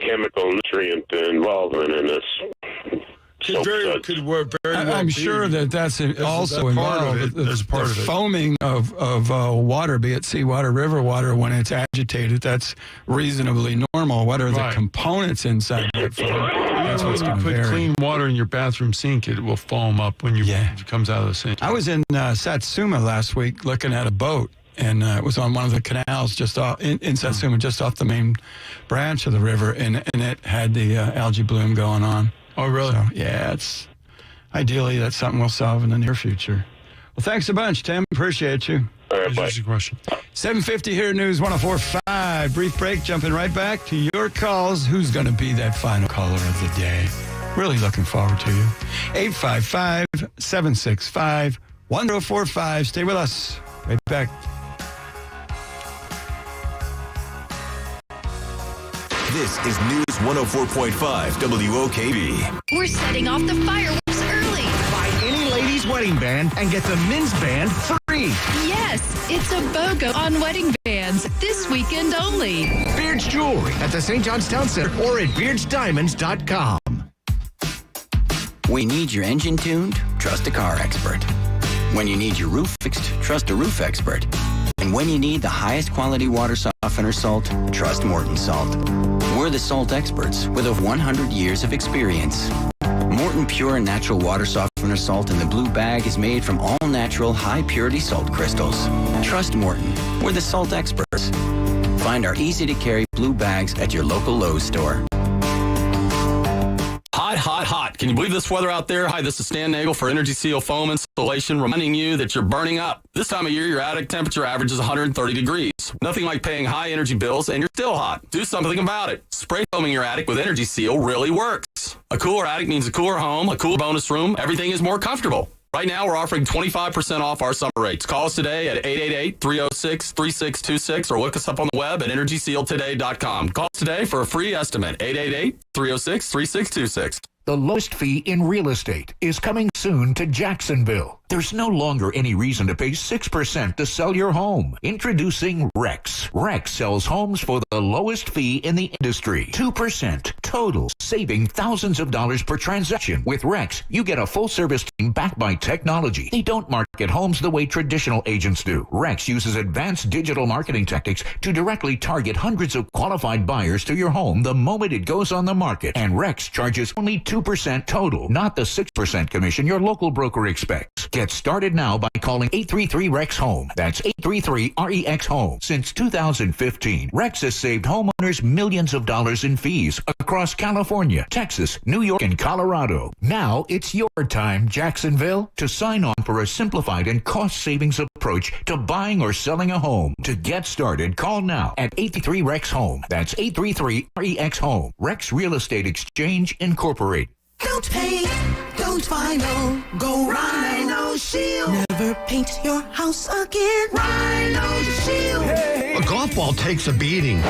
chemical nutrient involvement in this? I'm sure that's also involved. The foaming of water, be it seawater, river water, when it's agitated, that's reasonably normal. What are the components inside that foam? That's what's going to put vary. clean water in your bathroom sink, it will foam up when it comes out of the sink. I was in Satsuma last week looking at a boat, and it was on one of the canals just off in Satsuma, just off the main branch of the river, and it had the algae bloom going on. Oh, really? So, it's ideally that's something we'll solve in the near future. Well, thanks a bunch, Tim. Appreciate you. That's your question. 7:50 here at News 104.5. Brief break, jumping right back to your calls. Who's going to be that final caller of the day? Really looking forward to you. 855-765-1045. Stay with us. Right back. This is News 104.5 WOKV. We're setting off the fireworks early. Buy any ladies' wedding band and get the men's band free. Yes, it's a BOGO on wedding bands this weekend only. Beard's Jewelry at the St. John's Town Center or at beardsdiamonds.com. When you need your engine tuned, trust a car expert. When you need your roof fixed, trust a roof expert. And when you need the highest quality water softener salt, trust Morton Salt. We're the salt experts with over 100 years of experience. Morton Pure and Natural Water Softener Salt in the blue bag is made from all-natural, high-purity salt crystals. Trust Morton. We're the salt experts. Find our easy-to-carry blue bags at your local Lowe's store. Hot. Can you believe this weather out there? Hi, this is Stan Nagel for Energy Seal Foam Installation, reminding you that you're burning up. This time of year, your attic temperature averages 130 degrees. Nothing like paying high energy bills and you're still hot. Do something about it. Spray foaming your attic with Energy Seal really works. A cooler attic means a cooler home, a cooler bonus room. Everything is more comfortable. Right now, we're offering 25% off our summer rates. Call us today at 888-306-3626 or look us up on the web at EnergySealToday.com. Call us today for a free estimate, 888-306-3626. The lowest fee in real estate is coming soon to Jacksonville. There's no longer any reason to pay 6% to sell your home. Introducing Rex. Rex sells homes for the lowest fee in the industry. 2% total, saving thousands of dollars per transaction. With Rex, you get a full-service team backed by technology. They don't market homes the way traditional agents do. Rex uses advanced digital marketing tactics to directly target hundreds of qualified buyers to your home the moment it goes on the market. And Rex charges only 2% total, not the 6% commission your local broker expects. Get started now by calling 833-REX-HOME. That's 833-REX-HOME. Since 2015, Rex has saved homeowners millions of dollars in fees across California, Texas, New York, and Colorado. Now it's your time, Jacksonville, to sign on for a simplified and cost savings approach to buying or selling a home. To get started, call now at 833-REX-HOME. That's 833-REX-HOME. Rex Real Estate Exchange Incorporated. Don't paint, don't vinyl, go Rhino Shield. Never paint your house again. Rhino Shield. A golf ball takes a beating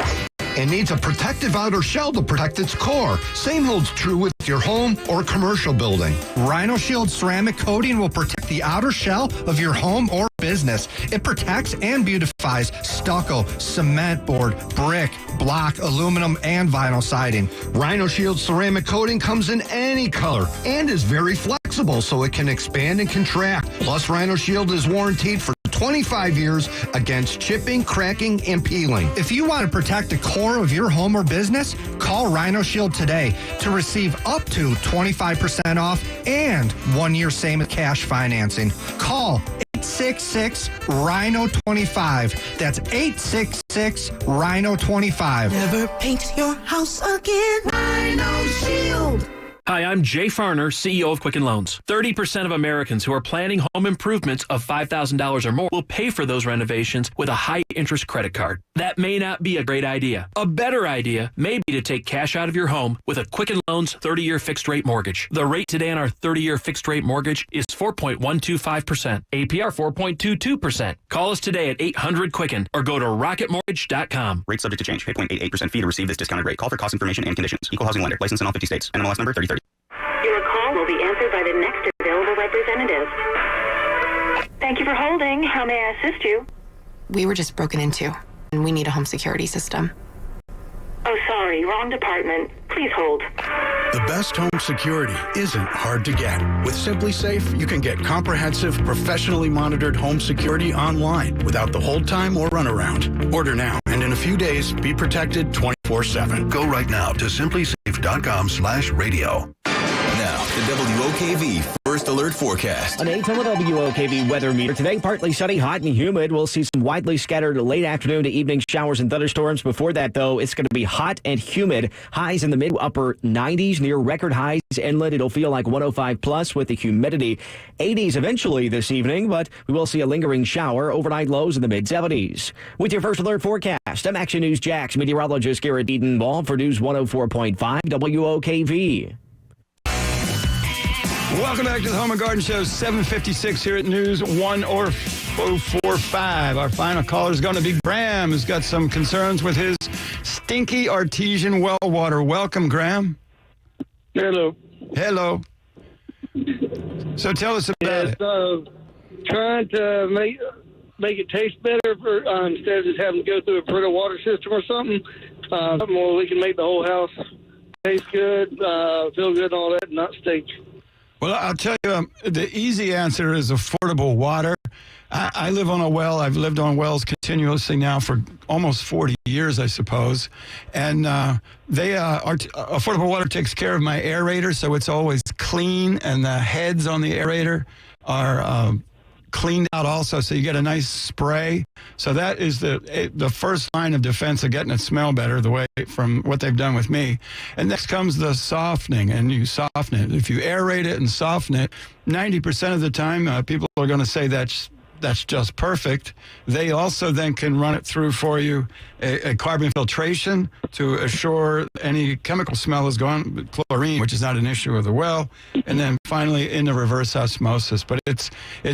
and needs a protective outer shell to protect its core. Same holds true with your home or commercial building. Rhino Shield ceramic coating will protect the outer shell of your home or business. It protects and beautifies stucco, cement board, brick, block, aluminum, and vinyl siding. Rhino Shield ceramic coating comes in any color and is very flexible so it can expand and contract. Plus, Rhino Shield is warranted for 25 years against chipping, cracking, and peeling. If you want to protect the core of your home or business, call Rhino Shield today to receive up to 25% off and 1 year same cash financing. Call 866-RHINO-25. That's 866-RHINO-25. Never paint your house again. Rhino Shield. Hi, I'm Jay Farner, CEO of Quicken Loans. 30% of Americans who are planning home improvements of $5,000 or more will pay for those renovations with a high-interest credit card. That may not be a great idea. A better idea may be to take cash out of your home with a Quicken Loans 30-year fixed-rate mortgage. The rate today on our 30-year fixed-rate mortgage is 4.125%, APR 4.22%. Call us today at 800-QUICKEN or go to rocketmortgage.com. Rate subject to change. 8.88% fee to receive this discounted rate. Call for cost information and conditions. Equal housing lender. License in all 50 states. NMLS number 3030. Your call will be answered by the next available representative. Thank you for holding. How may I assist you? We were just broken into, and we need a home security system. Oh, sorry. Wrong department. Please hold. The best home security isn't hard to get. With Simply Safe, you can get comprehensive, professionally monitored home security online without the hold time or runaround. Order now, and in a few days, be protected 24/7. Go right now to simplysafe.com/radio. Now, the WOKV First Alert Forecast. An 8 on the WOKV weather meter. Today, partly sunny, hot and humid. We'll see some widely scattered late afternoon to evening showers and thunderstorms. Before that, though, it's going to be hot and humid. Highs in the mid-upper 90s, near record highs inlet. It'll feel like 105 plus with the humidity. 80s eventually this evening, but we will see a lingering shower. Overnight lows in the mid-70s. With your First Alert Forecast, I'm Action News Jax meteorologist Garrett Edenball for News 104.5 WOKV. Welcome back to the Home and Garden Show, 7:56 here at News 104.5. Our final caller is going to be Graham, who's got some concerns with his stinky artesian well water. Welcome, Graham. Hello. Hello. So tell us about it. Trying to make it taste better instead of just having to go through a Brita water system or something. Something where we can make the whole house taste good, feel good, and all that, and not stink. Well, I'll tell you, the easy answer is affordable water. I live on a well. I've lived on wells continuously now for almost 40 years, I suppose. And affordable water takes care of my aerator, so it's always clean, and the heads on the aerator are cleaned out also, so you get a nice spray. So that is the first line of defense of getting it smell better, the way from what they've done with me. And next comes the softening, and you soften it. If you aerate it and soften it, 90% of the time people are going to say that's that's just perfect. They also then can run it through for you a carbon filtration to assure any chemical smell is gone, chlorine, which is not an issue of the well, and then finally in the reverse osmosis. But it's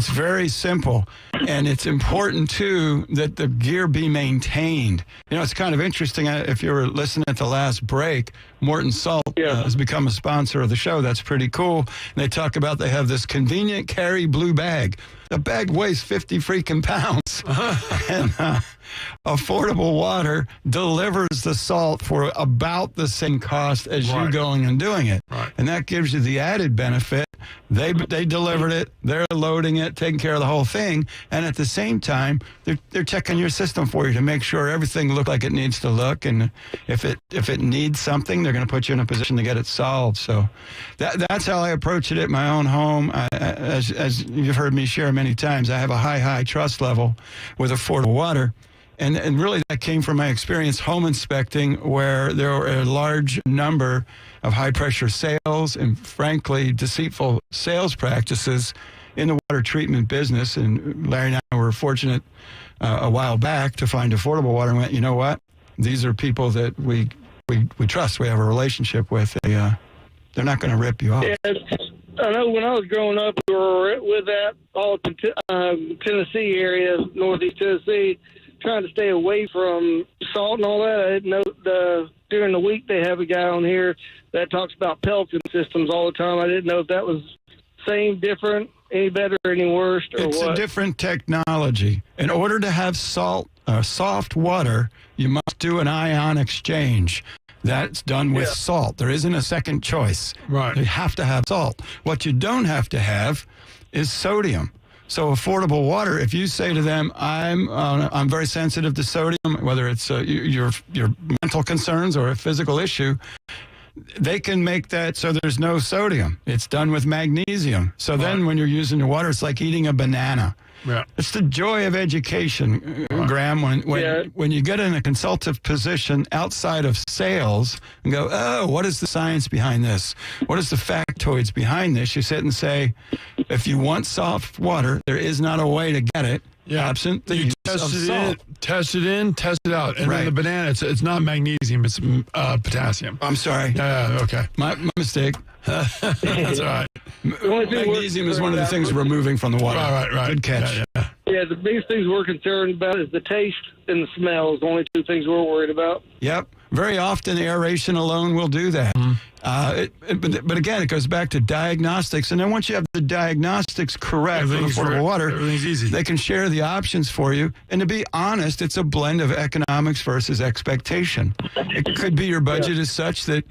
very simple, and it's important too that the gear be maintained. You know, it's kind of interesting. If you were listening at the last break, Morton Salt has become a sponsor of the show. That's pretty cool. And they talk about they have this convenient carry blue bag. The bag weighs 50 freaking pounds. And Affordable Water delivers the salt for about the same cost as you going and doing it. Right. And that gives you the added benefit. They delivered it. They're loading it, taking care of the whole thing. And at the same time, they're checking your system for you to make sure everything looks like it needs to look. And if it needs something, they're going to put you in a position to get it solved. So that's how I approach it at my own home. As you've heard me share many times, I have a high trust level with Affordable Water. And really that came from my experience home inspecting, where there were a large number of high-pressure sales and, frankly, deceitful sales practices in the water treatment business. And Larry and I were fortunate a while back to find Affordable Water and went, you know what? These are people that we trust, we have a relationship with. They're not going to rip you off. Yeah, I know when I was growing up, we were with that all Tennessee area, northeast Tennessee, trying to stay away from salt and all that. I didn't know during the week they have a guy on here that talks about pelleting systems all the time. I didn't know if that was same, different, any better, any worse, or it's what. It's a different technology. In order to have soft water, you must do an ion exchange. That's done with salt. There isn't a second choice. Right. You have to have salt. What you don't have to have is sodium. So Affordable Water, if you say to them, I'm very sensitive to sodium, whether it's your mental concerns or a physical issue, they can make that so there's no sodium. It's done with magnesium. So then when you're using the water, it's like eating a banana. Yeah. It's the joy of education, Graham, when you get in a consultative position outside of sales and go, oh, what is the science behind this? What is the factoids behind this? You sit and say, if you want soft water, there is not a way to get it absent the use of salt. Test it in, test it out. And then the banana, it's not magnesium, it's potassium. I'm sorry. Okay. My mistake. That's all right. Magnesium is one of the things we're removing from the water. Right. Good catch. Yeah, the biggest things we're concerned about is the taste and the smell. Is the only two things we're worried about. Yep. Very often aeration alone will do that. But again, it goes back to diagnostics. And then once you have the diagnostics correct with Affordable Water, everything's easy. They can share the options for you. And to be honest, it's a blend of economics versus expectation. It could be your budget is such that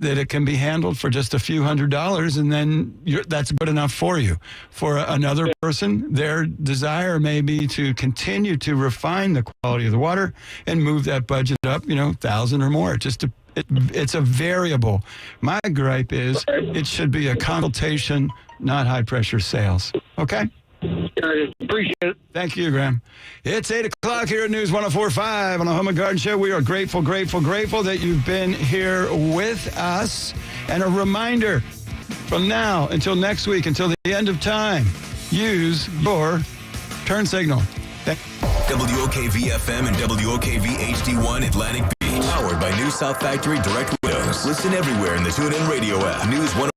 it can be handled for just a few $100s, and then that's good enough for you. For another person, their desire may be to continue to refine the quality of the water and move that budget up, 1,000 or more. It's a variable. My gripe is it should be a consultation, not high-pressure sales. Okay? Appreciate it. Thank you, Graham. It's 8 o'clock here at News 104.5 on the Home and Garden Show. We are grateful that you've been here with us. And a reminder, from now until next week, until the end of time, use your turn signal. WOKV-FM and WOKV HD1 Atlantic Beach. Powered by New South Factory Direct Windows. Listen everywhere in the TuneIn Radio app. News 104.5.